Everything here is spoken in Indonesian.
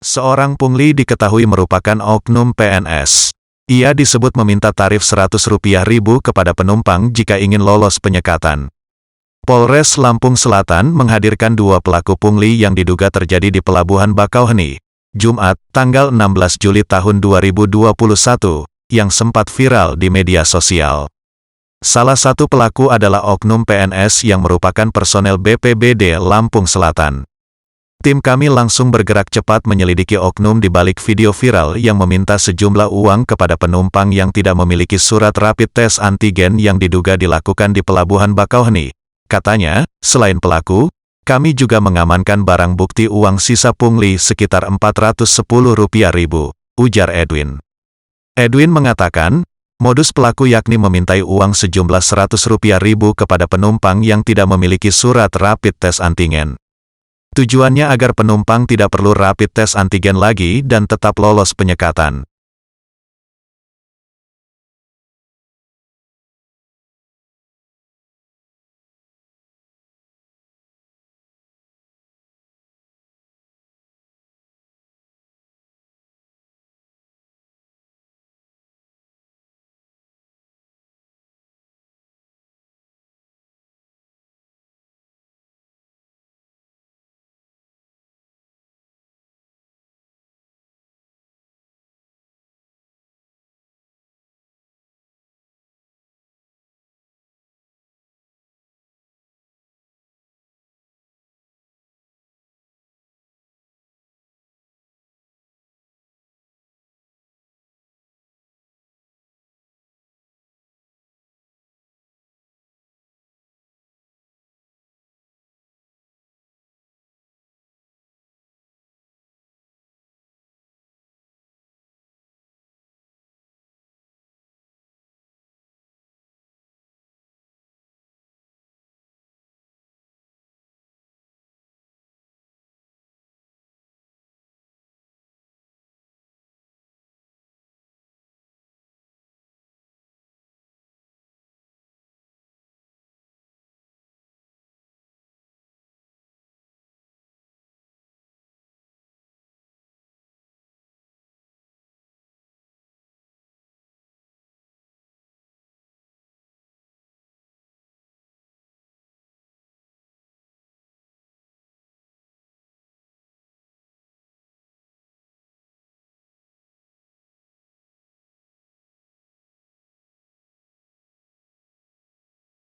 Seorang pungli diketahui merupakan oknum PNS. Ia disebut meminta tarif Rp100.000 kepada penumpang jika ingin lolos penyekatan. Polres Lampung Selatan menghadirkan dua pelaku pungli yang diduga terjadi di Pelabuhan Bakauheni, Jumat, tanggal 16 Juli tahun 2021, yang sempat viral di media sosial. Salah satu pelaku adalah oknum PNS yang merupakan personel BPBD Lampung Selatan. Tim kami langsung bergerak cepat menyelidiki oknum di balik video viral yang meminta sejumlah uang kepada penumpang yang tidak memiliki surat rapid test antigen yang diduga dilakukan di Pelabuhan Bakauheni. Katanya, selain pelaku, kami juga mengamankan barang bukti uang sisa pungli sekitar Rp410.000, ujar Edwin. Edwin mengatakan, modus pelaku yakni memintai uang sejumlah Rp100.000 kepada penumpang yang tidak memiliki surat rapid test antigen. Tujuannya agar penumpang tidak perlu rapid test antigen lagi dan tetap lolos penyekatan.